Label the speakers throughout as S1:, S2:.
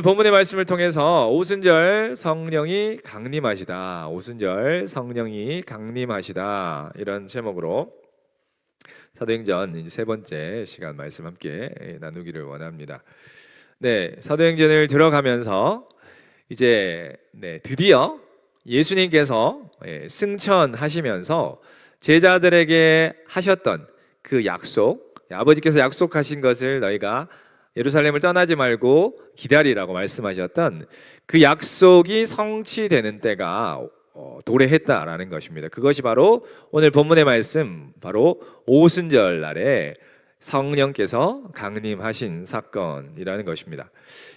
S1: 본문의 말씀을 통해서 오순절 성령이 강림하시다, 오순절 성령이 강림하시다, 이런 제목으로 사도행전 이제 세 번째 시간 말씀 함께 나누기를 원합니다. 네, 사도행전을 들어가면서 이제 드디어 예수님께서 승천하시면서 제자들에게 하셨던 그 약속, 아버지께서 약속하신 것을 너희가 예루살렘을 떠나지 말고 기다리라고 말씀하셨던 그 약속이 성취되는 때가 도래했다라는 것입니다. 그것이 바로 오늘 본문의 말씀, 바로 오순절 날에 성령께서 강림하신 사건이라는 것입니다.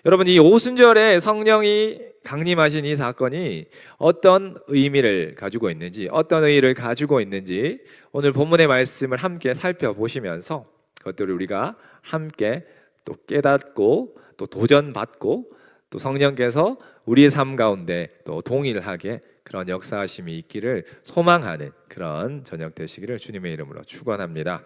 S1: 여러분, 이 오순절에 성령이 강림하신 이 사건이 어떤 의미를 가지고 있는지, 어떤 의의를 가지고 있는지 오늘 본문의 말씀을 함께 살펴보시면서 그것들을 우리가 함께 또 깨닫고 또 도전받고 또 성령께서 우리의 삶 가운데 또 동일하게 그런 역사하심이 있기를 소망하는 그런 저녁 되시기를 주님의 이름으로 축원합니다.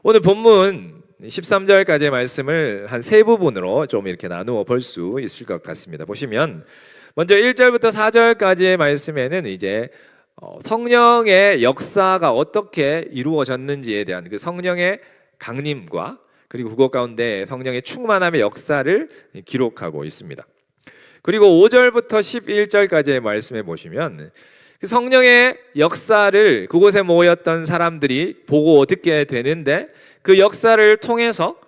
S1: 오늘 본문 13절까지의 말씀을 한 세 부분으로 좀 이렇게 나누어 볼 수 있을 것 같습니다. 보시면 먼저 1절부터 4절까지의 말씀에는 이제 성령의 역사가 어떻게 이루어졌는지에 대한 그 성령의 강림과 그리고 그것 가운데 성령의 충만함의 역사를 기록하고 있습니다. 그리고 5절부터 11절까지의 말씀에 보시면 그 성령의 역사를 그곳에 모였던 사람들이 보고 듣게 되는데 그 역사를 통해서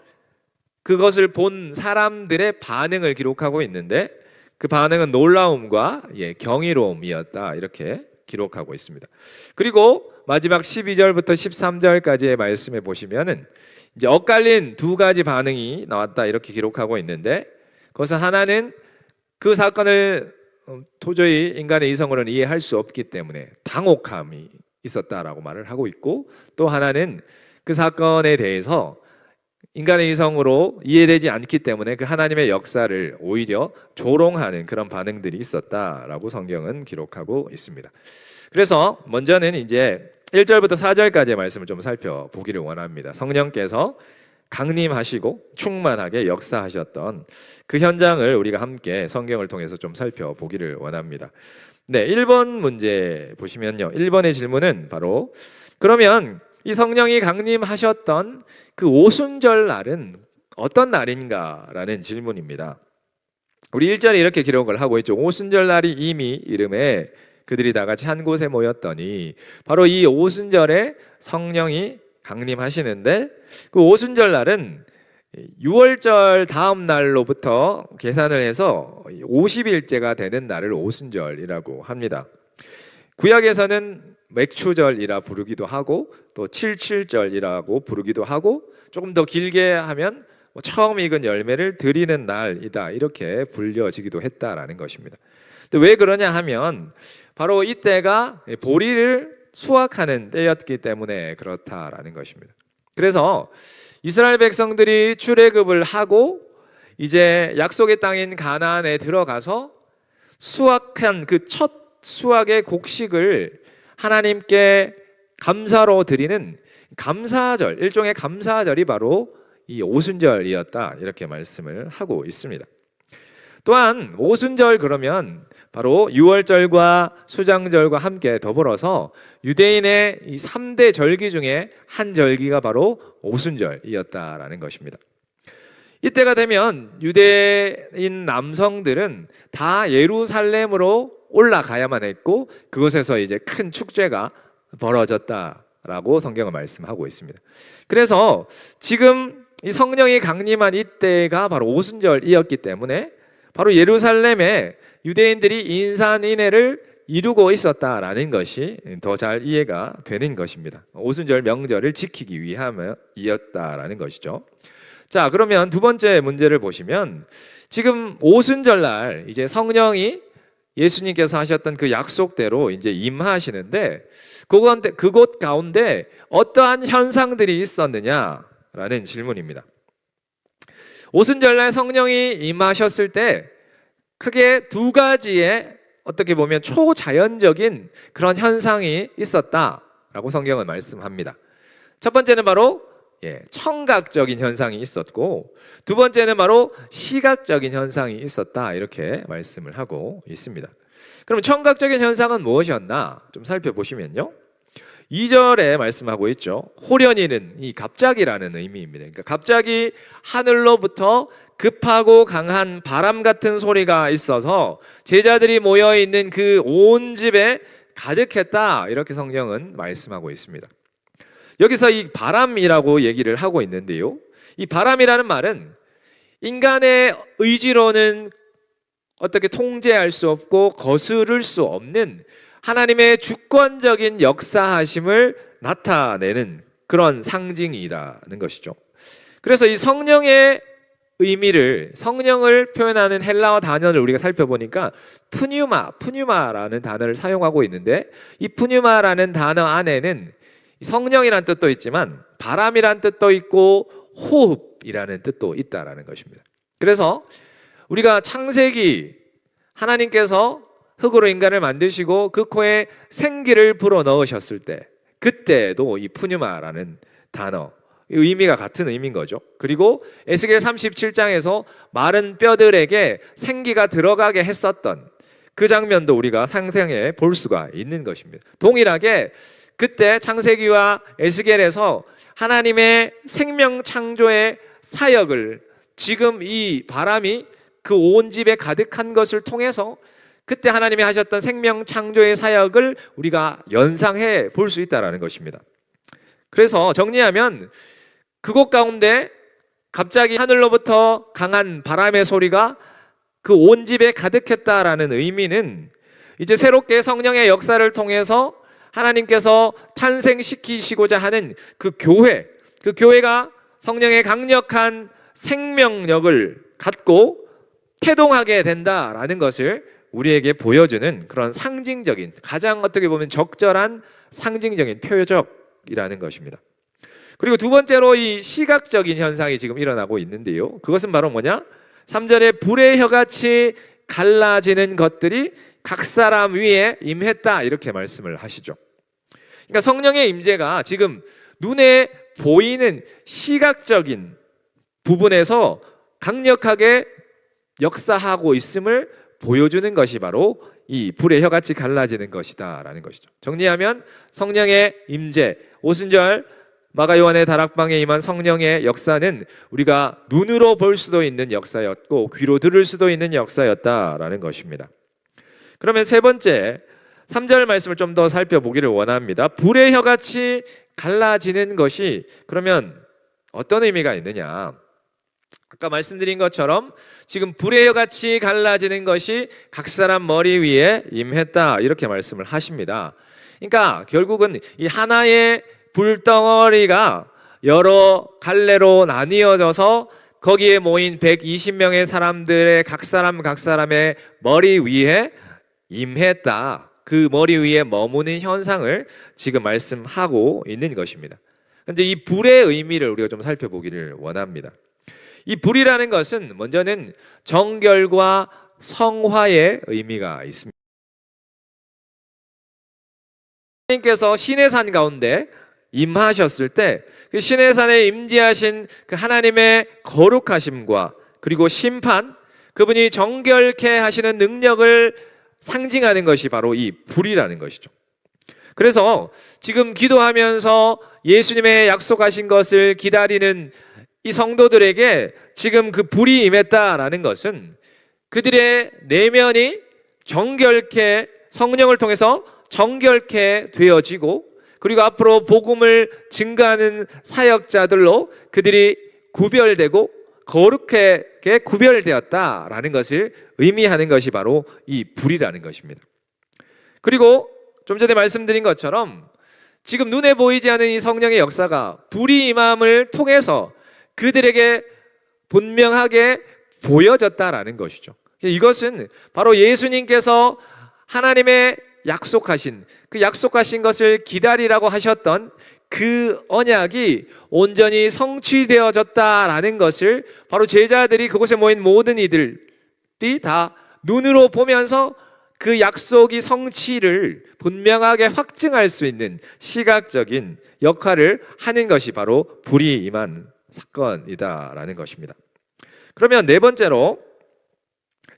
S1: 그것을 본 사람들의 반응을 기록하고 있는데 그 반응은 놀라움과 경이로움이었다, 이렇게 기록하고 있습니다. 그리고 마지막 12절부터 13절까지의 말씀에 보시면은 이제 엇갈린 두 가지 반응이 나왔다, 이렇게 기록하고 있는데 그것은 하나는 그 사건을 도저히 인간의 이성으로는 이해할 수 없기 때문에 당혹함이 있었다라고 말을 하고 있고, 또 하나는 그 사건에 대해서 인간의 이성으로 이해되지 않기 때문에 그 하나님의 역사를 오히려 조롱하는 그런 반응들이 있었다라고 성경은 기록하고 있습니다. 그래서 먼저는 이제 1절부터 4절까지의 말씀을 좀 살펴보기를 원합니다. 성령께서 강림하시고 충만하게 역사하셨던 그 현장을 우리가 함께 성경을 통해서 좀 살펴보기를 원합니다. 1번 문제 보시면요, 1번의 질문은 바로 그러면 이 성령이 강림하셨던 그 오순절 날은 어떤 날인가라는 질문입니다. 우리 1절에 이렇게 기록을 하고 있죠. 오순절 날이 이미 이름에 그들이 다 같이 한 곳에 모였더니, 바로 이 오순절에 성령이 강림하시는데 그 오순절 날은 6월절 다음 날로부터 계산을 해서 50일째가 되는 날을 오순절이라고 합니다. 구약에서는 맥추절이라 부르기도 하고 또 칠칠절이라고 부르기도 하고 조금 더 길게 하면 처음 익은 열매를 드리는 날이다, 이렇게 불려지기도 했다라는 것입니다. 근데 왜 그러냐 하면 바로 이때가 보리를 수확하는 때였기 때문에 그렇다라는 것입니다. 그래서 이스라엘 백성들이 출애굽을 하고 이제 약속의 땅인 가나안에 들어가서 수확한 그 첫 수확의 곡식을 하나님께 감사로 드리는 감사절, 일종의 감사절이 바로 이 오순절이었다, 이렇게 말씀을 하고 있습니다. 또한 오순절 그러면 바로 유월절과 수장절과 함께 더불어서 유대인의 이 3대 절기 중에 한 절기가 바로 오순절이었다라는 것입니다. 이때가 되면 유대인 남성들은 다 예루살렘으로 올라가야만 했고 그곳에서 이제 큰 축제가 벌어졌다라고 성경은 말씀하고 있습니다. 그래서 지금 이 성령이 강림한 이때가 바로 오순절이었기 때문에 바로 예루살렘에 유대인들이 인산인해를 이루고 있었다라는 것이 더 잘 이해가 되는 것입니다. 오순절 명절을 지키기 위함이었다라는 것이죠. 자, 그러면 두 번째 문제를 보시면 지금 오순절날 이제 성령이 예수님께서 하셨던 그 약속대로 이제 임하시는데 그곳 가운데 어떠한 현상들이 있었느냐라는 질문입니다. 오순절날 성령이 임하셨을 때 크게 두 가지의 어떻게 보면 초자연적인 그런 현상이 있었다라고 성경은 말씀합니다. 첫 번째는 바로 청각적인 현상이 있었고, 두 번째는 바로 시각적인 현상이 있었다, 이렇게 말씀을 하고 있습니다. 그럼 청각적인 현상은 무엇이었나 좀 살펴보시면요, 2절에 말씀하고 있죠. 호련히는 이 갑자기라는 의미입니다. 그러니까 갑자기 하늘로부터 급하고 강한 바람 같은 소리가 있어서 제자들이 모여 있는 그 온 집에 가득했다, 이렇게 성경은 말씀하고 있습니다. 여기서 이 바람이라고 얘기를 하고 있는데요, 이 바람이라는 말은 인간의 의지로는 어떻게 통제할 수 없고 거스를 수 없는 하나님의 주권적인 역사하심을 나타내는 그런 상징이라는 것이죠. 그래서 이 성령의 의미를, 성령을 표현하는 헬라어 단어를 우리가 살펴보니까 푸뉴마라는 단어를 사용하고 있는데, 이 푸뉴마라는 단어 안에는 성령이라는 뜻도 있지만 바람이라는 뜻도 있고 호흡이라는 뜻도 있다라는 것입니다. 그래서 우리가 창세기, 하나님께서 흙으로 인간을 만드시고 그 코에 생기를 불어 넣으셨을 때, 그때도 이 푸뉴마라는 단어, 의미가 같은 의미인 거죠. 그리고 에스겔 37장에서 마른 뼈들에게 생기가 들어가게 했었던 그 장면도 우리가 상상해 볼 수가 있는 것입니다. 동일하게 그때 창세기와 에스겔에서 하나님의 생명 창조의 사역을 지금 이 바람이 그 온 집에 가득한 것을 통해서 그때 하나님이 하셨던 생명 창조의 사역을 우리가 연상해 볼 수 있다는 것입니다. 그래서 정리하면 그곳 가운데 갑자기 하늘로부터 강한 바람의 소리가 그 온 집에 가득했다라는 의미는 이제 새롭게 성령의 역사를 통해서 하나님께서 탄생시키시고자 하는 그 교회가 성령의 강력한 생명력을 갖고 태동하게 된다라는 것을 우리에게 보여주는 그런 상징적인, 가장 어떻게 보면 적절한 상징적인 표적이라는 것입니다. 그리고 두 번째로 이 시각적인 현상이 지금 일어나고 있는데요, 그것은 바로 뭐냐? 3절에 불의 혀같이 갈라지는 것들이 각 사람 위에 임했다, 이렇게 말씀을 하시죠. 그러니까 성령의 임재가 지금 눈에 보이는 시각적인 부분에서 강력하게 역사하고 있음을 보여주는 것이 바로 이 불의 혀같이 갈라지는 것이다 라는 것이죠. 정리하면 성령의 임재, 오순절 마가요한의 다락방에 임한 성령의 역사는 우리가 눈으로 볼 수도 있는 역사였고 귀로 들을 수도 있는 역사였다라는 것입니다. 그러면 세 번째 3절 말씀을 좀 더 살펴보기를 원합니다. 불의 혀같이 갈라지는 것이 그러면 어떤 의미가 있느냐? 아까 말씀드린 것처럼 지금 불의 혀같이 갈라지는 것이 각 사람 머리 위에 임했다, 이렇게 말씀을 하십니다. 그러니까 결국은 이 하나의 불덩어리가 여러 갈래로 나뉘어져서 거기에 모인 120명의 사람들의 각 사람의 머리 위에 임했다, 그 머리 위에 머무는 현상을 지금 말씀하고 있는 것입니다. 그런데 이 불의 의미를 우리가 좀 살펴보기를 원합니다. 이 불이라는 것은 먼저는 정결과 성화의 의미가 있습니다. 하나님께서 시내산 가운데 임하셨을 때 그 시내산에 임재하신 그 하나님의 거룩하심과 그리고 심판, 그분이 정결케 하시는 능력을 상징하는 것이 바로 이 불이라는 것이죠. 그래서 지금 기도하면서 예수님의 약속하신 것을 기다리는 이 성도들에게 지금 그 불이 임했다라는 것은 그들의 내면이 정결케, 성령을 통해서 정결케 되어지고, 그리고 앞으로 복음을 증거하는 사역자들로 그들이 구별되고 거룩하게 구별되었다라는 것을 의미하는 것이 바로 이 불이라는 것입니다. 그리고 좀 전에 말씀드린 것처럼 지금 눈에 보이지 않는 이 성령의 역사가 불이 임함을 통해서 그들에게 분명하게 보여졌다라는 것이죠. 이것은 바로 예수님께서 하나님의 약속하신 것을 기다리라고 하셨던 그 언약이 온전히 성취되어졌다라는 것을 바로 제자들이, 그곳에 모인 모든 이들이 다 눈으로 보면서 그 약속이 성취를 분명하게 확증할 수 있는 시각적인 역할을 하는 것이 바로 불이 임한 사건이다라는 것입니다. 그러면 네 번째로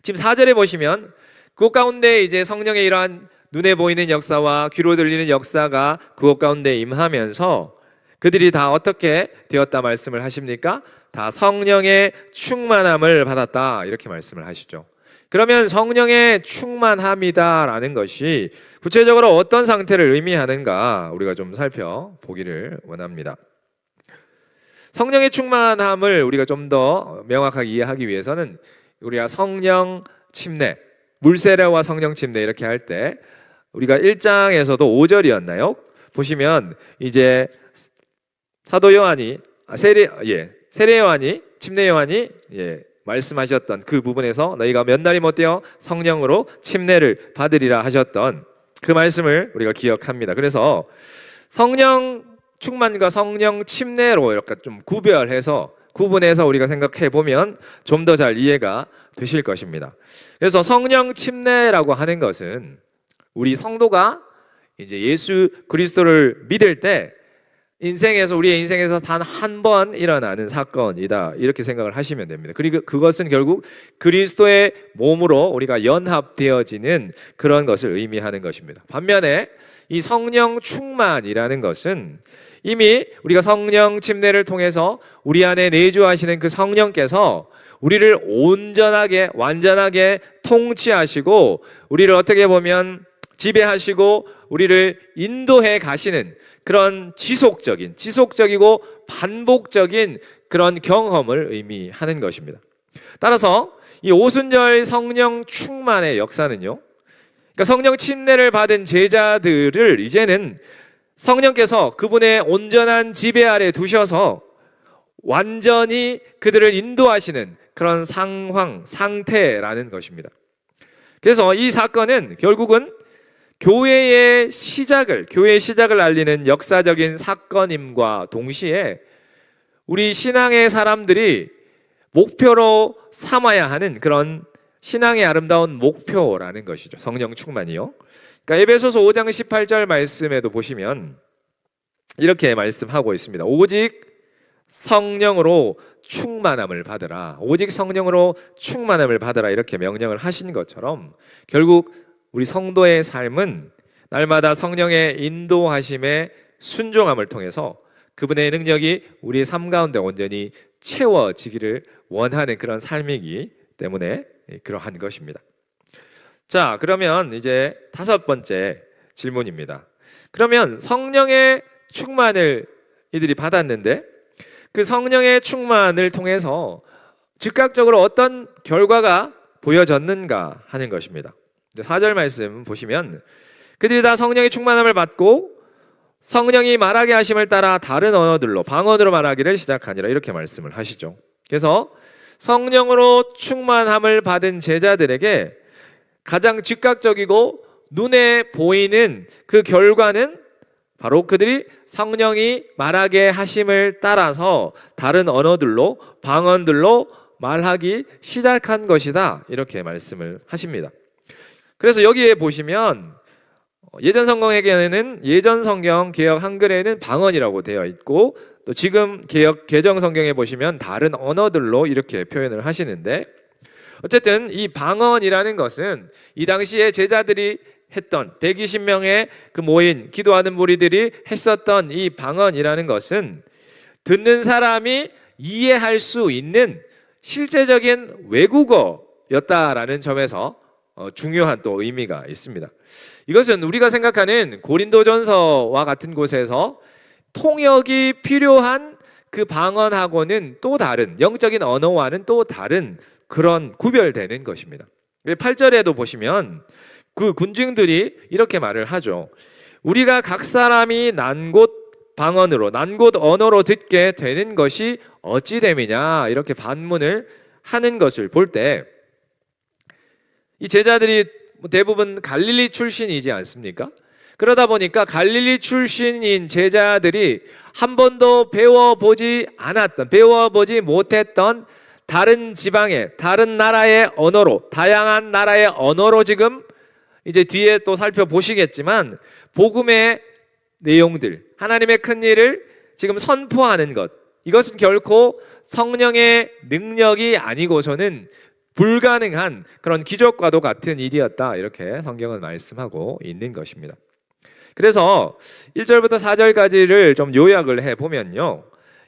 S1: 지금 4절에 보시면 그곳 가운데 이제 성령의 이러한 눈에 보이는 역사와 귀로 들리는 역사가 그곳 가운데 임하면서 그들이 다 어떻게 되었다 말씀을 하십니까? 다 성령의 충만함을 받았다 이렇게 말씀을 하시죠. 그러면 성령의 충만함이다라는 것이 구체적으로 어떤 상태를 의미하는가 우리가 좀 살펴보기를 원합니다. 성령의 충만함을 우리가 좀 더 명확하게 이해하기 위해서는 우리가 성령 침례, 물세례와 성령 침례 이렇게 할 때 우리가 1장에서도 5절이었나요? 보시면 이제 사도 요한이 세례 요한이 침례 요한이 말씀하셨던 그 부분에서 너희가 몇 날이 못되어 성령으로 침례를 받으리라 하셨던 그 말씀을 우리가 기억합니다. 그래서 성령 충만과 성령 침례로 이렇게 좀 구분해서 우리가 생각해 보면 좀 더 잘 이해가 되실 것입니다. 그래서 성령 침례라고 하는 것은 우리 성도가 이제 예수 그리스도를 믿을 때 우리의 인생에서 단 한 번 일어나는 사건이다 이렇게 생각을 하시면 됩니다. 그리고 그것은 결국 그리스도의 몸으로 우리가 연합되어지는 그런 것을 의미하는 것입니다. 반면에 이 성령 충만이라는 것은 이미 우리가 성령 침례를 통해서 우리 안에 내주하시는 그 성령께서 우리를 온전하게 완전하게 통치하시고 우리를 어떻게 보면 지배하시고 우리를 인도해 가시는 그런 지속적이고 반복적인 그런 경험을 의미하는 것입니다. 따라서 이 오순절 성령 충만의 역사는요, 그러니까 성령 침례를 받은 제자들을 이제는 성령께서 그분의 온전한 지배 아래 두셔서 완전히 그들을 인도하시는 그런 상태라는 것입니다. 그래서 이 사건은 결국은 교회의 시작을 알리는 역사적인 사건임과 동시에 우리 신앙의 사람들이 목표로 삼아야 하는 그런 신앙의 아름다운 목표라는 것이죠. 성령 충만이요. 그러니까 에베소서 5장 18절 말씀에도 보시면 이렇게 말씀하고 있습니다. 오직 성령으로 충만함을 받으라. 오직 성령으로 충만함을 받으라. 이렇게 명령을 하신 것처럼 결국 우리 성도의 삶은 날마다 성령의 인도하심에 순종함을 통해서 그분의 능력이 우리의 삶 가운데 온전히 채워지기를 원하는 그런 삶이기 때문에 그러한 것입니다. 자, 그러면 이제 5번째 질문입니다. 그러면 성령의 충만을 이들이 받았는데 그 성령의 충만을 통해서 즉각적으로 어떤 결과가 보여졌는가 하는 것입니다. 4절 말씀 보시면 그들이 다 성령의 충만함을 받고 성령이 말하게 하심을 따라 다른 언어들로 방언으로 말하기를 시작하니라 이렇게 말씀을 하시죠. 그래서 성령으로 충만함을 받은 제자들에게 가장 즉각적이고 눈에 보이는 그 결과는 바로 그들이 성령이 말하게 하심을 따라서 다른 언어들로 방언들로 말하기 시작한 것이다 이렇게 말씀을 하십니다. 그래서 여기에 보시면 예전 성경에는 예전 성경 개역 한글에는 방언이라고 되어 있고 또 지금 개역 개정 성경에 보시면 다른 언어들로 이렇게 표현을 하시는데 어쨌든 이 방언이라는 것은 이 당시에 제자들이 했던 120명의 그 모인 기도하는 무리들이 했었던 이 방언이라는 것은 듣는 사람이 이해할 수 있는 실제적인 외국어였다라는 점에서 중요한 또 의미가 있습니다. 이것은 우리가 생각하는 고린도전서와 같은 곳에서 통역이 필요한 그 방언하고는 또 다른 영적인 언어와는 또 다른 그런 구별되는 것입니다. 8절에도 보시면 그 군중들이 이렇게 말을 하죠. 우리가 각 사람이 난 곳 방언으로 난 곳 언어로 듣게 되는 것이 어찌 됨이냐 이렇게 반문을 하는 것을 볼 때 이 제자들이 대부분 갈릴리 출신이지 않습니까? 그러다 보니까 갈릴리 출신인 제자들이 한 번도 배워보지 못했던 다른 지방의 다른 나라의 언어로 다양한 나라의 언어로 지금 이제 뒤에 또 살펴보시겠지만 복음의 내용들, 하나님의 큰 일을 지금 선포하는 것, 이것은 결코 성령의 능력이 아니고서는 불가능한 그런 기적과도 같은 일이었다, 이렇게 성경은 말씀하고 있는 것입니다. 그래서 1절부터 4절까지를 좀 요약을 해보면요,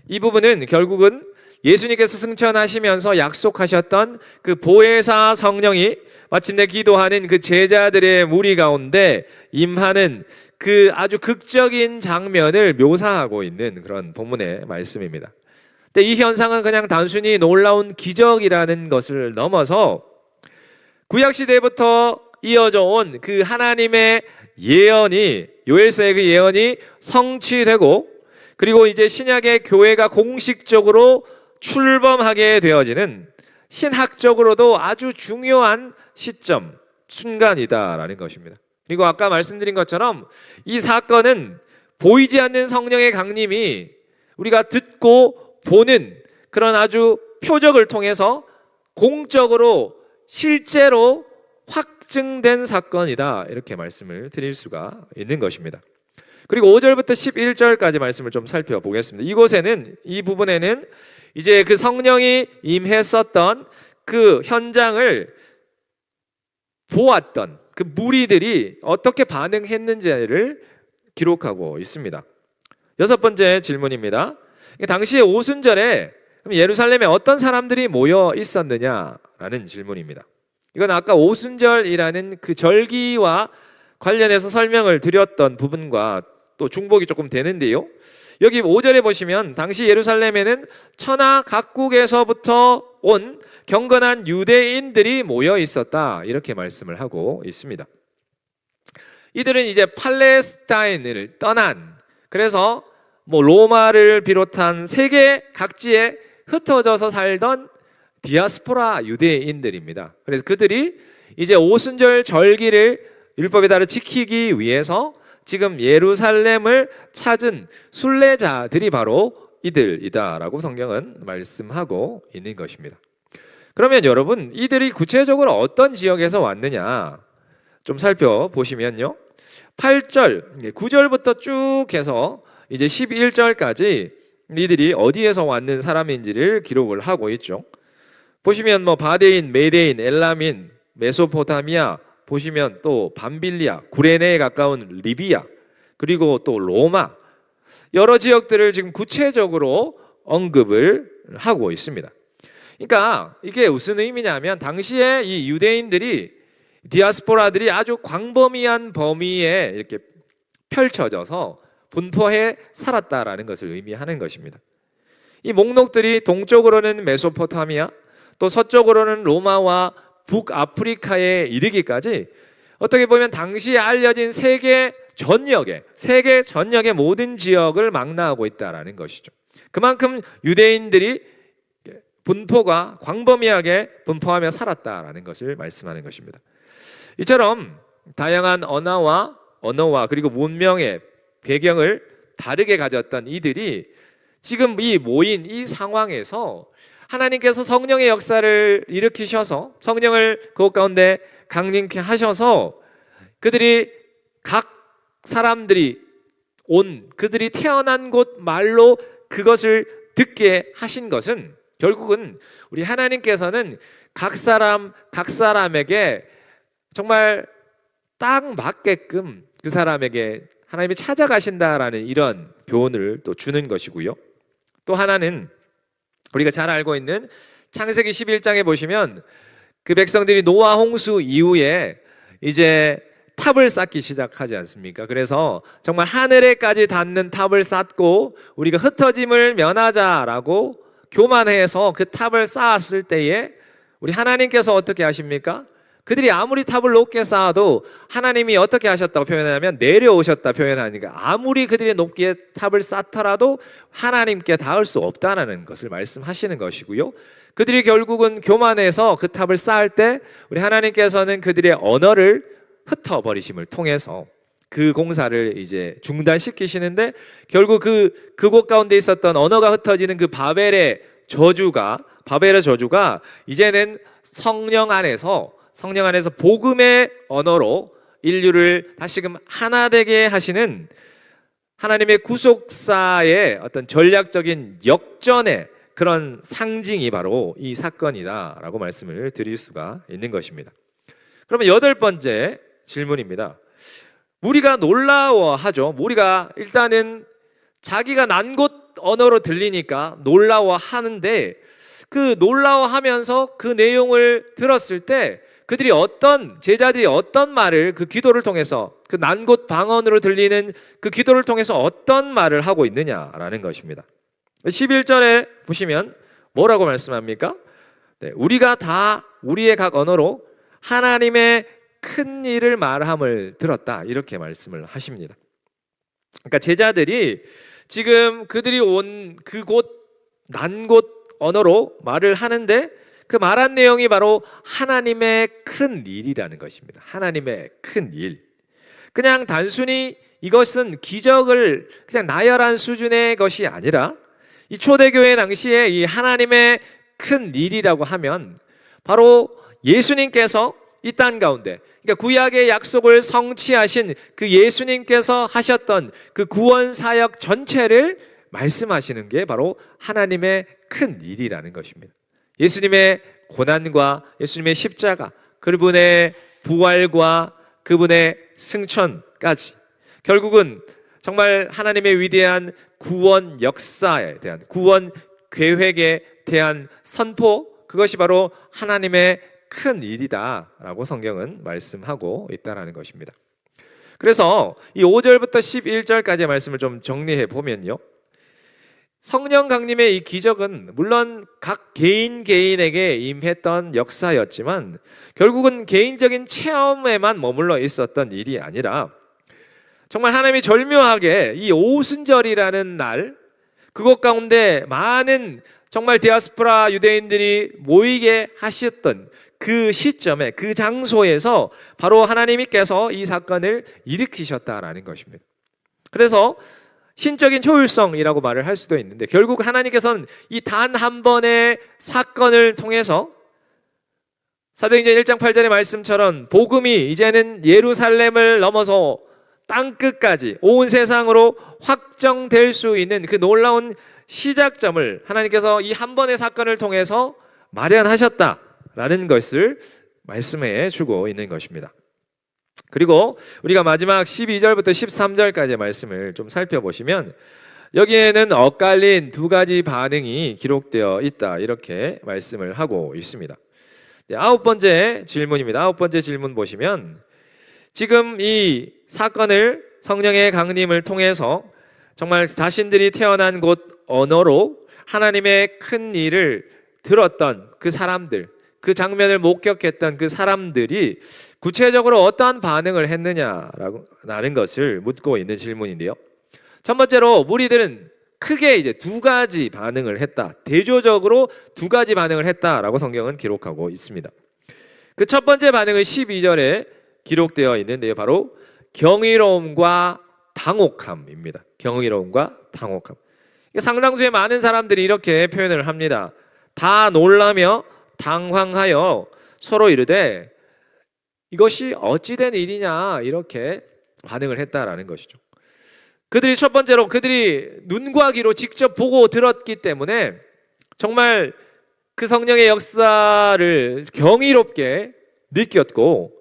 S1: 이 부분은 결국은 예수님께서 승천하시면서 약속하셨던 그 보혜사 성령이 마침내 기도하는 그 제자들의 무리 가운데 임하는 그 아주 극적인 장면을 묘사하고 있는 그런 본문의 말씀입니다. 근데 이 현상은 그냥 단순히 놀라운 기적이라는 것을 넘어서 구약시대부터 이어져 온 그 하나님의 예언이, 요엘서의 그 예언이 성취되고, 그리고 이제 신약의 교회가 공식적으로 출범하게 되어지는 신학적으로도 아주 중요한 시점, 순간이다라는 것입니다. 그리고 아까 말씀드린 것처럼 이 사건은 보이지 않는 성령의 강림이 우리가 듣고 보는 그런 아주 표적을 통해서 공적으로 실제로 확증된 사건이다, 이렇게 말씀을 드릴 수가 있는 것입니다. 그리고 5절부터 11절까지 말씀을 좀 살펴보겠습니다. 이곳에는, 이 부분에는 이제 그 성령이 임했었던 그 현장을 보았던 그 무리들이 어떻게 반응했는지를 기록하고 있습니다. 6번째 질문입니다. 당시에 오순절에 예루살렘에 어떤 사람들이 모여 있었느냐라는 질문입니다. 이건 아까 오순절이라는 그 절기와 관련해서 설명을 드렸던 부분과 또 중복이 조금 되는데요, 여기 5절에 보시면 당시 예루살렘에는 천하 각국에서부터 온 경건한 유대인들이 모여 있었다, 이렇게 말씀을 하고 있습니다. 이들은 이제 팔레스타인을 떠난, 그래서 로마를 비롯한 세계 각지에 흩어져서 살던 디아스포라 유대인들입니다. 그래서 그들이 이제 오순절 절기를 율법에 따라 지키기 위해서 지금 예루살렘을 찾은 순례자들이 바로 이들이다라고 성경은 말씀하고 있는 것입니다. 그러면 여러분, 이들이 구체적으로 어떤 지역에서 왔느냐 좀 살펴보시면요, 8절, 9절부터 쭉 해서 이제 11절까지 이들이 어디에서 왔는 사람인지를 기록을 하고 있죠. 보시면 바데인, 메데인, 엘라민, 메소포타미아, 보시면 또 밤빌리아, 구레네에 가까운 리비아, 그리고 또 로마, 여러 지역들을 지금 구체적으로 언급을 하고 있습니다. 그러니까 이게 무슨 의미냐면, 당시에 이 유대인들이, 디아스포라들이 아주 광범위한 범위에 이렇게 펼쳐져서 분포해 살았다라는 것을 의미하는 것입니다. 이 목록들이 동쪽으로는 메소포타미아, 또 서쪽으로는 로마와 북아프리카에 이르기까지 어떻게 보면 당시에 알려진 세계 전역의 모든 지역을 망라하고 있다라는 것이죠. 그만큼 유대인들이 분포가 광범위하게 분포하며 살았다라는 것을 말씀하는 것입니다. 이처럼 다양한 언어와 그리고 문명의 배경을 다르게 가졌던 이들이 지금 이 모인 이 상황에서 하나님께서 성령의 역사를 일으키셔서 성령을 그곳 가운데 강림케 하셔서 그들이 각 사람들이 그들이 태어난 곳 말로 그것을 듣게 하신 것은, 결국은 우리 하나님께서는 각 사람에게 정말 딱 맞게끔 그 사람에게 하나님이 찾아가신다라는 이런 교훈을 또 주는 것이고요. 또 하나는 우리가 잘 알고 있는 창세기 11장에 보시면 그 백성들이 노아 홍수 이후에 이제 탑을 쌓기 시작하지 않습니까? 그래서 정말 하늘에까지 닿는 탑을 쌓고 우리가 흩어짐을 면하자라고 교만해서 그 탑을 쌓았을 때에 우리 하나님께서 어떻게 하십니까? 그들이 아무리 탑을 높게 쌓아도 하나님이 어떻게 하셨다고 표현하냐면 내려오셨다 표현하니까, 아무리 그들이 높게 탑을 쌓더라도 하나님께 닿을 수 없다는 것을 말씀하시는 것이고요. 그들이 결국은 교만해서 그 탑을 쌓을 때 우리 하나님께서는 그들의 언어를 흩어버리심을 통해서 그 공사를 이제 중단시키시는데, 결국 그곳 가운데 있었던 언어가 흩어지는 그 바벨의 저주가 이제는 성령 안에서 복음의 언어로 인류를 다시금 하나 되게 하시는 하나님의 구속사의 어떤 전략적인 역전의 그런 상징이 바로 이 사건이다라고 말씀을 드릴 수가 있는 것입니다. 그러면 8번째 질문입니다. 무리가 놀라워하죠. 무리가 일단은 자기가 난 곳 언어로 들리니까 놀라워하는데, 그 놀라워하면서 그 내용을 들었을 때 제자들이 어떤 말을, 그 기도를 통해서, 그 난 곳 방언으로 들리는 그 기도를 통해서 어떤 말을 하고 있느냐라는 것입니다. 11절에 보시면 뭐라고 말씀합니까? 네, 우리가 다 우리의 각 언어로 하나님의 큰 일을 말함을 들었다, 이렇게 말씀을 하십니다. 그러니까 제자들이 지금 그들이 온 그곳, 난 곳 언어로 말을 하는데, 그 말한 내용이 바로 하나님의 큰 일이라는 것입니다. 하나님의 큰 일. 그냥 단순히 이것은 기적을 그냥 나열한 수준의 것이 아니라, 이 초대교회 당시에 이 하나님의 큰 일이라고 하면 바로 예수님께서 이 땅 가운데, 그러니까 구약의 약속을 성취하신 그 예수님께서 하셨던 그 구원 사역 전체를 말씀하시는 게 바로 하나님의 큰 일이라는 것입니다. 예수님의 고난과 예수님의 십자가, 그분의 부활과 그분의 승천까지, 결국은 정말 하나님의 위대한 구원 역사에 대한, 구원 계획에 대한 선포, 그것이 바로 하나님의 큰 일이다라고 성경은 말씀하고 있다는 것입니다. 그래서 이 5절부터 11절까지의 말씀을 좀 정리해 보면요, 성령 강림의 이 기적은 물론 각 개인에게 임했던 역사였지만 결국은 개인적인 체험에만 머물러 있었던 일이 아니라, 정말 하나님이 절묘하게 이 오순절이라는 날, 그곳 가운데 많은 정말 디아스포라 유대인들이 모이게 하셨던 그 시점에, 그 장소에서 바로 하나님께서 이 사건을 일으키셨다라는 것입니다. 그래서 신적인 효율성이라고 말을 할 수도 있는데, 결국 하나님께서는 이 단 한 번의 사건을 통해서 사도행전 1장 8절의 말씀처럼 복음이 이제는 예루살렘을 넘어서 땅끝까지 온 세상으로 확정될 수 있는 그 놀라운 시작점을 하나님께서 이 한 번의 사건을 통해서 마련하셨다라는 것을 말씀해 주고 있는 것입니다. 그리고 우리가 마지막 12절부터 13절까지의 말씀을 좀 살펴보시면, 여기에는 엇갈린 두 가지 반응이 기록되어 있다, 이렇게 말씀을 하고 있습니다. 네, 9번째 질문입니다. 9번째 질문 보시면, 지금 이 사건을 성령의 강림을 통해서 정말 자신들이 태어난 곳 언어로 하나님의 큰 일을 들었던 그 사람들, 그 장면을 목격했던 그 사람들이 구체적으로 어떠한 반응을 했느냐라는 것을 묻고 있는 질문인데요. 첫 번째로 무리들은 크게 이제 두 가지 반응을 했다, 대조적으로 두 가지 반응을 했다라고 성경은 기록하고 있습니다. 그 첫 번째 반응은 12절에 기록되어 있는데요, 바로 경이로움과 당혹함입니다. 경이로움과 당혹함. 상당수의 많은 사람들이 이렇게 표현을 합니다. 다 놀라며 당황하여 서로 이르되 이것이 어찌된 일이냐, 이렇게 반응을 했다라는 것이죠. 그들이 첫 번째로 그들이 눈과 귀로 직접 보고 들었기 때문에 정말 그 성령의 역사를 경이롭게 느꼈고,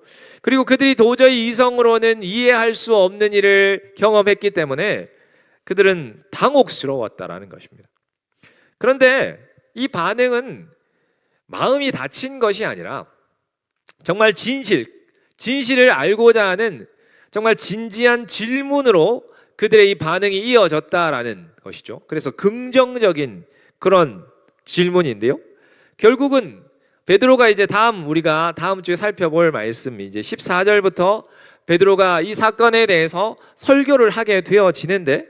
S1: 그리고 그들이 도저히 이성으로는 이해할 수 없는 일을 경험했기 때문에 그들은 당혹스러웠다라는 것입니다. 그런데 이 반응은 마음이 다친 것이 아니라 정말 진실을 알고자 하는 정말 진지한 질문으로 그들의 이 반응이 이어졌다라는 것이죠. 그래서 긍정적인 그런 질문인데요, 결국은 베드로가 이제 우리가 다음 주에 살펴볼 말씀, 이제 14절부터 베드로가 이 사건에 대해서 설교를 하게 되어지는데,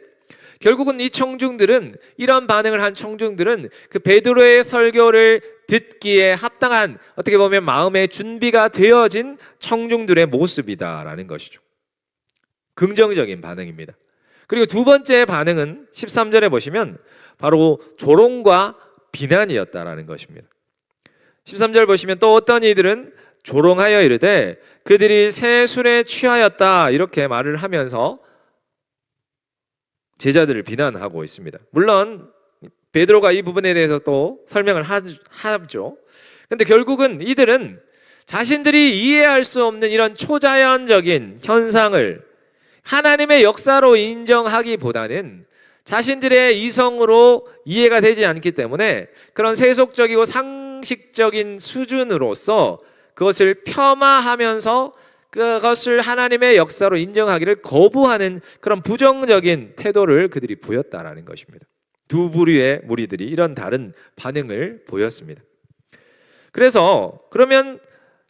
S1: 결국은 이 청중들은, 이런 반응을 한 청중들은 그 베드로의 설교를 듣기에 합당한, 어떻게 보면 마음의 준비가 되어진 청중들의 모습이다라는 것이죠. 긍정적인 반응입니다. 그리고 두 번째 반응은 13절에 보시면 바로 조롱과 비난이었다라는 것입니다. 13절 보시면, 또 어떤 이들은 조롱하여 이르되 그들이 새 술에 취하였다 이렇게 말을 하면서 제자들을 비난하고 있습니다. 물론 베드로가 이 부분에 대해서 또 설명을 하죠. 근데 결국은 이들은 자신들이 이해할 수 없는 이런 초자연적인 현상을 하나님의 역사로 인정하기보다는 자신들의 이성으로 이해가 되지 않기 때문에 그런 세속적이고 상식적인 수준으로서 그것을 폄하하면서 그것을 하나님의 역사로 인정하기를 거부하는 그런 부정적인 태도를 그들이 보였다라는 것입니다. 두 부류의 무리들이 이런 다른 반응을 보였습니다. 그래서 그러면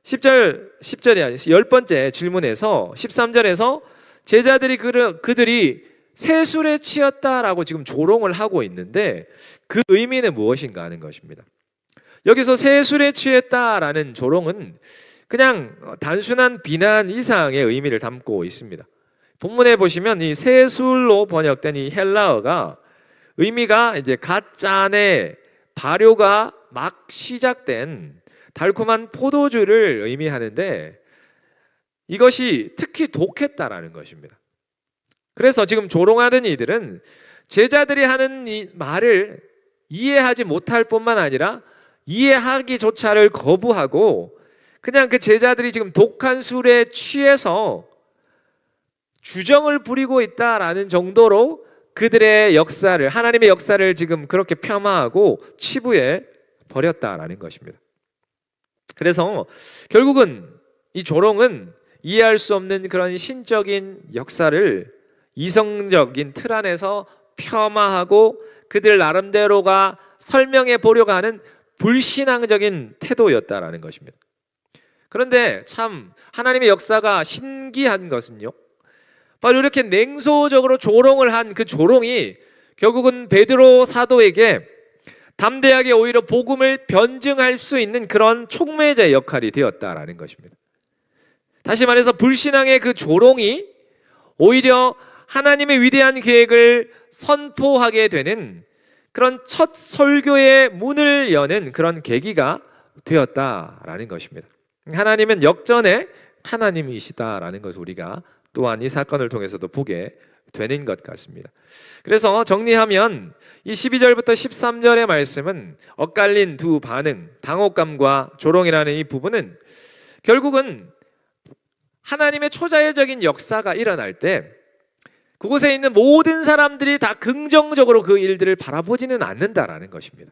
S1: 10절이 아니 10번째 질문에서 13절에서 제자들이 그들이 새술에 취했다라고 지금 조롱을 하고 있는데 그 의미는 무엇인가 하는 것입니다. 여기서 새술에 취했다라는 조롱은 그냥 단순한 비난 이상의 의미를 담고 있습니다. 본문에 보시면 이 새술로 번역된 이 헬라어가 의미가 이제 갓잔에 발효가 막 시작된 달콤한 포도주를 의미하는데 이것이 특히 독했다라는 것입니다. 그래서 지금 조롱하는 이들은 제자들이 하는 이 말을 이해하지 못할 뿐만 아니라 이해하기조차를 거부하고 그냥 그 제자들이 지금 독한 술에 취해서 주정을 부리고 있다라는 정도로 그들의 역사를 하나님의 역사를 지금 그렇게 폄하하고 치부해 버렸다라는 것입니다. 그래서 결국은 이 조롱은 이해할 수 없는 그런 신적인 역사를 이성적인 틀 안에서 폄하하고 그들 나름대로가 설명해 보려고 하는 불신앙적인 태도였다라는 것입니다. 그런데 참 하나님의 역사가 신기한 것은요, 바로 이렇게 냉소적으로 조롱을 한 그 조롱이 결국은 베드로 사도에게 담대하게 오히려 복음을 변증할 수 있는 그런 촉매자의 역할이 되었다라는 것입니다. 다시 말해서 불신앙의 그 조롱이 오히려 하나님의 위대한 계획을 선포하게 되는 그런 첫 설교의 문을 여는 그런 계기가 되었다라는 것입니다. 하나님은 역전의 하나님이시다라는 것을 우리가 또한 이 사건을 통해서도 보게 되는 것 같습니다. 그래서 정리하면 이 12절부터 13절의 말씀은 엇갈린 두 반응, 당혹감과 조롱이라는 이 부분은 결국은 하나님의 초자연적인 역사가 일어날 때 그곳에 있는 모든 사람들이 다 긍정적으로 그 일들을 바라보지는 않는다라는 것입니다.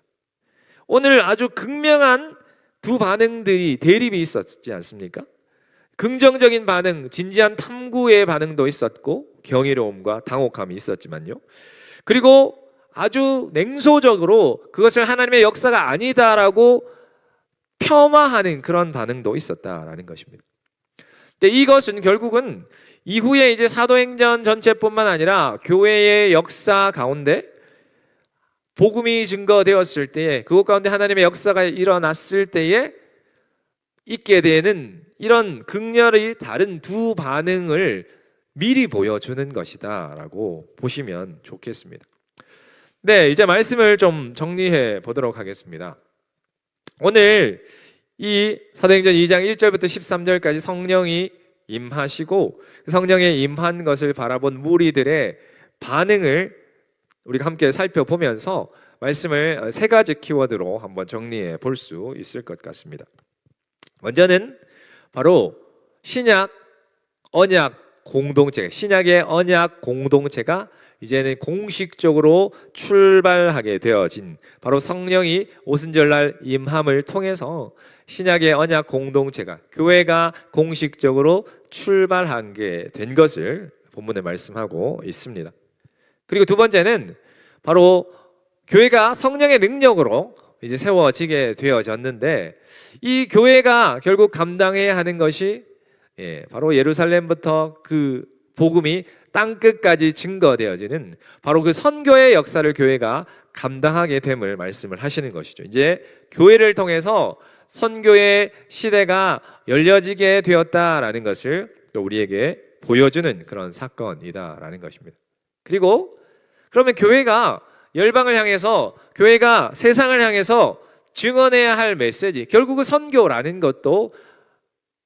S1: 오늘 아주 극명한 두 반응들이 대립이 있었지 않습니까? 긍정적인 반응, 진지한 탐구의 반응도 있었고 경이로움과 당혹함이 있었지만요. 그리고 아주 냉소적으로 그것을 하나님의 역사가 아니다라고 폄하하는 그런 반응도 있었다라는 것입니다. 근데 이것은 결국은 이후에 이제 사도행전 전체뿐만 아니라 교회의 역사 가운데 복음이 증거되었을 때에 그것 가운데 하나님의 역사가 일어났을 때에 있게 되는 이런 극렬히 다른 두 반응을 미리 보여주는 것이다 라고 보시면 좋겠습니다. 네, 이제 말씀을 좀 정리해 보도록 하겠습니다. 오늘 이 사도행전 2장 1절부터 13절까지 성령이 임하시고 성령의 임한 것을 바라본 무리들의 반응을 우리가 함께 살펴보면서 말씀을 세 가지 키워드로 한번 정리해 볼 수 있을 것 같습니다. 먼저는 바로 신약 언약 공동체, 신약의 언약 공동체가 이제는 공식적으로 출발하게 되어진 바로 성령이 오순절날 임함을 통해서 신약의 언약 공동체가 교회가 공식적으로 출발하게 된 것을 본문에 말씀하고 있습니다. 그리고 두 번째는 바로 교회가 성령의 능력으로 이제 세워지게 되어졌는데 이 교회가 결국 감당해야 하는 것이 바로 예루살렘부터 그 복음이 땅끝까지 증거되어지는 바로 그 선교의 역사를 교회가 감당하게 됨을 말씀을 하시는 것이죠. 이제 교회를 통해서 선교의 시대가 열려지게 되었다라는 것을 우리에게 보여주는 그런 사건이다라는 것입니다. 그리고 그러면 교회가 열방을 향해서 교회가 세상을 향해서 증언해야 할 메시지, 결국은 선교라는 것도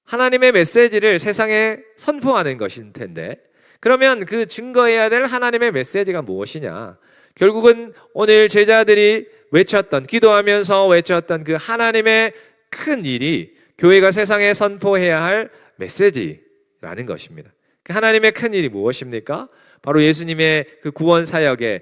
S1: 하나님의 메시지를 세상에 선포하는 것일 텐데, 그러면 그 증거해야 될 하나님의 메시지가 무엇이냐? 결국은 오늘 제자들이 외쳤던, 기도하면서 외쳤던 그 하나님의 큰 일이 교회가 세상에 선포해야 할 메시지라는 것입니다. 그 하나님의 큰 일이 무엇입니까? 바로 예수님의 그 구원 사역의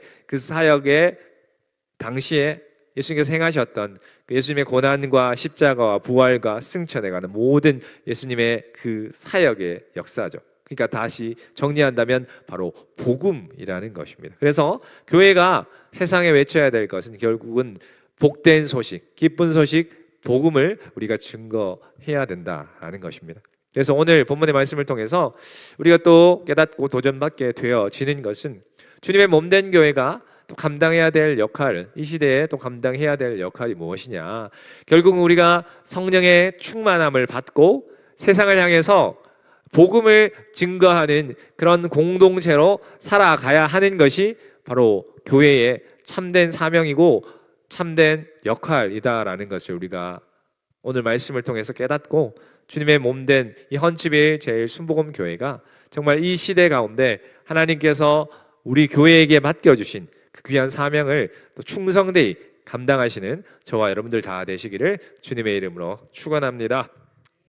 S1: 당시에 예수님께서 행하셨던 그 예수님의 고난과 십자가와 부활과 승천에 관한 모든 예수님의 그 사역의 역사죠. 그러니까 다시 정리한다면 바로 복음이라는 것입니다. 그래서 교회가 세상에 외쳐야 될 것은 결국은 복된 소식, 기쁜 소식, 복음을 우리가 증거해야 된다라는 것입니다. 그래서 오늘 본문의 말씀을 통해서 우리가 또 깨닫고 도전받게 되어지는 것은 주님의 몸된 교회가 또 감당해야 될 역할, 이 시대에 또 감당해야 될 역할이 무엇이냐? 결국은 우리가 성령의 충만함을 받고 세상을 향해서 복음을 증거하는 그런 공동체로 살아가야 하는 것이 바로 교회의 참된 사명이고 참된 역할이다라는 것을 우리가 오늘 말씀을 통해서 깨닫고 주님의 몸된 이 헌치빌 제일순복음 교회가 정말 이 시대 가운데 하나님께서 우리 교회에게 맡겨주신 그 귀한 사명을 또 충성되이 감당하시는 저와 여러분들 다 되시기를 주님의 이름으로 축원합니다.